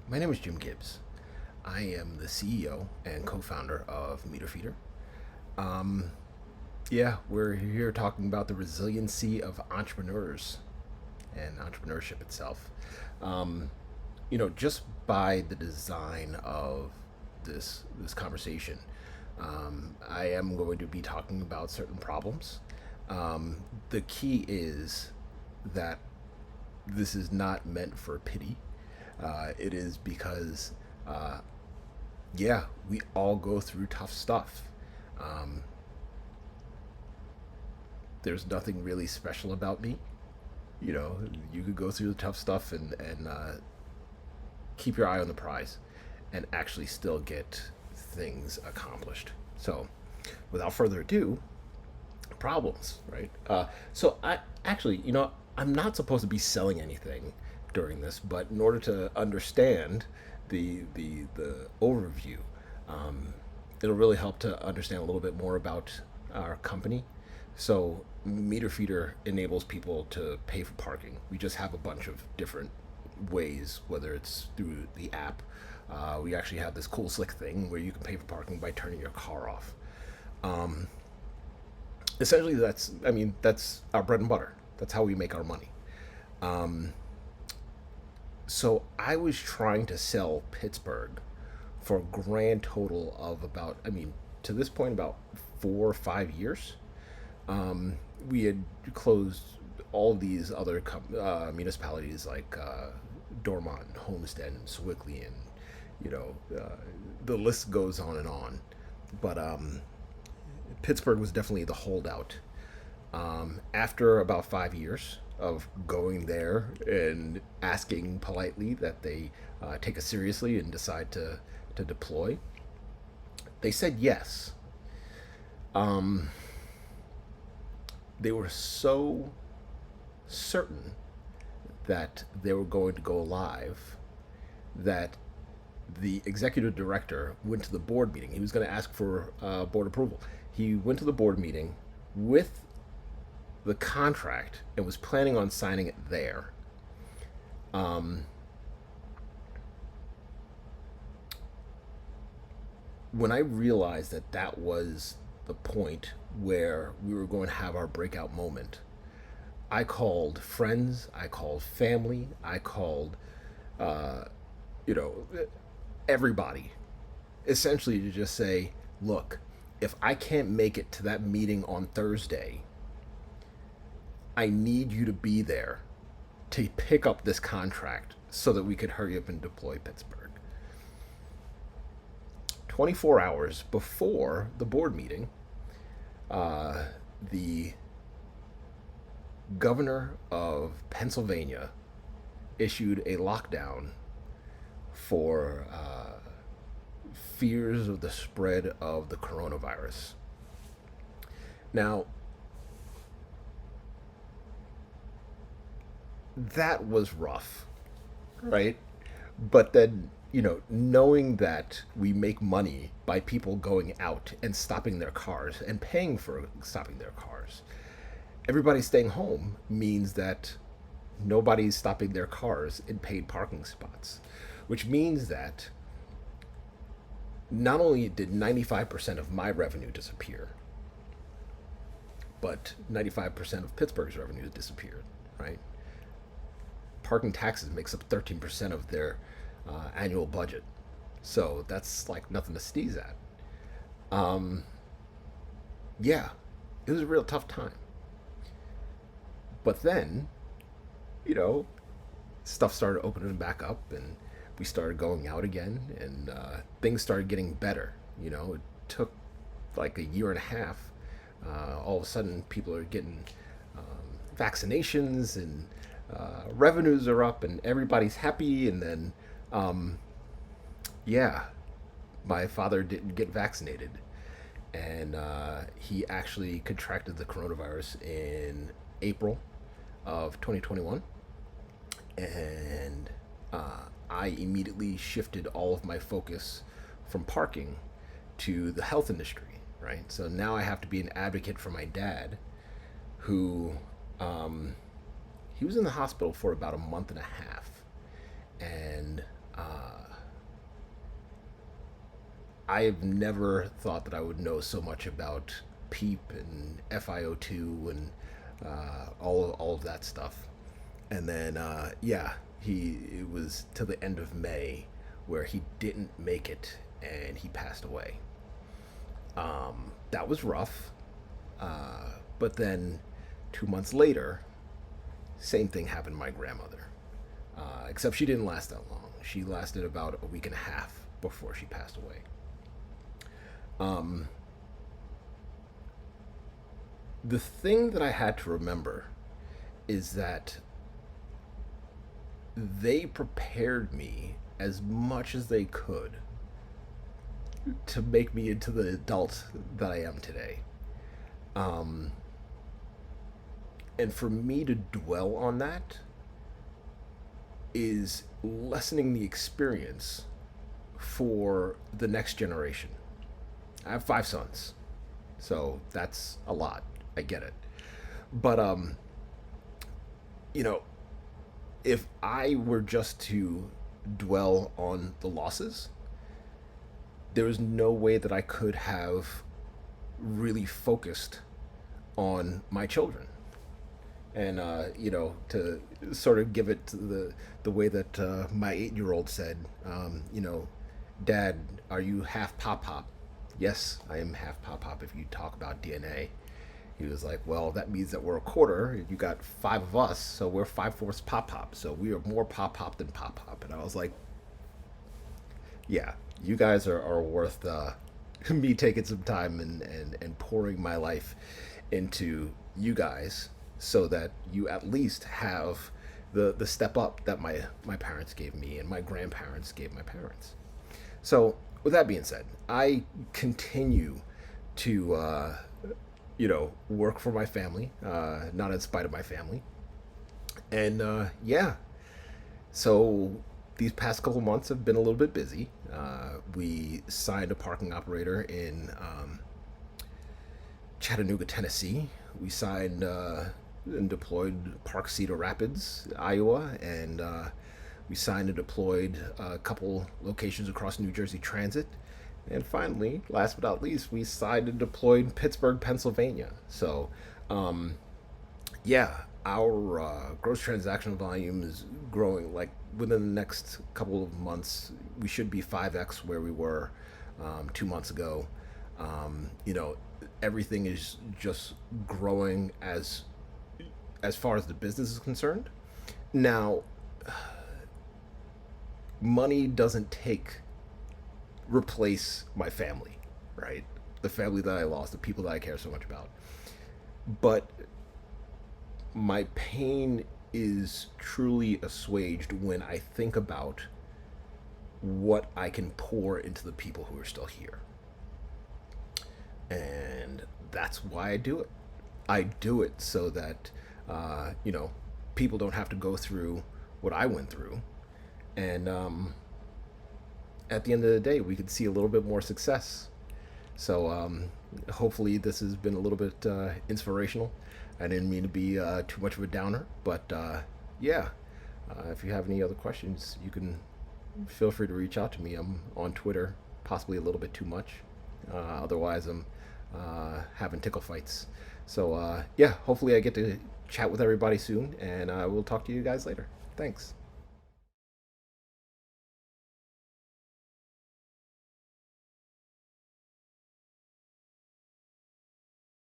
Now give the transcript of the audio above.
My name is Jim Gibbs. I am the CEO and co-founder of Meter Feeder. Um, yeah, we're here talking about the resiliency of entrepreneurs and entrepreneurship itself. Um, just by the design of this conversation, I am going to be talking about certain problems. The key is that this is not meant for pity. It is because, uh, yeah, we all go through tough stuff. Um, there's nothing really special about me. You know, you could go through the tough stuff and keep your eye on the prize and actually still get things accomplished. So, without further ado, problems, right? So I actually, I'm not supposed to be selling anything during this, but in order to understand the overview, um, it'll really help to understand a little bit more about our company. So Meter Feeder enables people to pay for parking. We just have a bunch of different ways, whether it's through the app. We actually have this cool slick thing where you can pay for parking by turning your car off. Um, Essentially, that's our bread and butter. That's how we make our money. Um, so I was trying to sell Pittsburgh for a grand total of about, to this point, about 4 or 5 years. We had closed all these other municipalities like Dormont, Homestead, and Sewickley, and the list goes on and on. But Pittsburgh was definitely the holdout. After about 5 years of going there and asking politely that they take us seriously and decide to deploy, they said yes. Um, they were so certain that they were going to go live that the executive director went to the board meeting. He was going to ask for board approval. He went to the board meeting with the contract and was planning on signing it there. Um, when I realized that that was the point where we were going to have our breakout moment, I called friends, I called family, I called, uh, you know, everybody, essentially to just say, look, if I can't make it to that meeting on Thursday, I need you to be there to pick up this contract so that we could hurry up and deploy Pittsburgh. 24 hours before the board meeting, uh, the governor of Pennsylvania issued a lockdown for fears of the spread of the coronavirus. Now, that was rough, right? But then, knowing that we make money by people going out and stopping their cars and paying for stopping their cars, everybody staying home means that nobody's stopping their cars in paid parking spots, which means that not only did 95% of my revenue disappear, but 95% of Pittsburgh's revenue disappeared, right? Parking taxes makes up 13% of their annual budget. So that's like nothing to sneeze at. Um, yeah, it was a real tough time. But then, you know, stuff started opening back up and we started going out again and things started getting better. It took like a year and a half. All of a sudden, people are getting vaccinations and revenues are up and everybody's happy. And then, um, yeah, my father didn't get vaccinated. And he actually contracted the coronavirus in April of 2021. And I immediately shifted all of my focus from parking to the health industry, right? So now I have to be an advocate for my dad, who um, he was in the hospital for about a month and a half, and I've never thought that I would know so much about PEEP and FiO2 and all of that stuff. And then yeah, he it was to the end of May where he didn't make it and he passed away. That was rough. But then 2 months later, same thing happened to my grandmother. Except she didn't last that long. She lasted about a week and a half before she passed away. Um, the thing that I had to remember is that they prepared me as much as they could to make me into the adult that I am today. Um, and for me to dwell on that is lessening the experience for the next generation. I have 5 sons, so that's a lot. I get it. But you know, if I were just to dwell on the losses, there was no way that I could have really focused on my children. And to sort of give it to the way that my 8-year old said, Dad, are you half pop pop? Yes, I am half pop pop. If you talk about DNA, he was like, well, that means that we're a quarter. You got five of us, so we're 5/4 pop pop. So we are more pop pop than pop pop. And I was like, yeah, you guys are worth me taking some time and pouring my life into you guys so that you at least have the step up that my parents gave me and my grandparents gave my parents. So with that being said, I continue to work for my family, not in spite of my family, and yeah. So these past couple months have been a little bit busy. We signed a parking operator in Chattanooga, Tennessee. We signed and deployed Park Cedar Rapids, Iowa, and we signed and deployed a couple locations across New Jersey Transit. And finally, last but not least, we signed and deployed Pittsburgh, Pennsylvania. So, yeah, our gross transaction volume is growing. Like within the next couple of months, we should be 5x where we were 2 months ago. You know, everything is just growing as far as the business is concerned. Now, money doesn't take replace my family, right? The family that I lost, the people that I care so much about. But my pain is truly assuaged when I think about what I can pour into the people who are still here. And that's why I do it. I do it so that, you know, people don't have to go through what I went through. And at the end of the day, we could see a little bit more success. So hopefully, this has been a little bit inspirational. I didn't mean to be too much of a downer, but yeah. If you have any other questions, you can feel free to reach out to me. I'm on Twitter, possibly a little bit too much. Otherwise, I'm having tickle fights. So yeah, hopefully I get to chat with everybody soon, and we'll talk to you guys later. Thanks.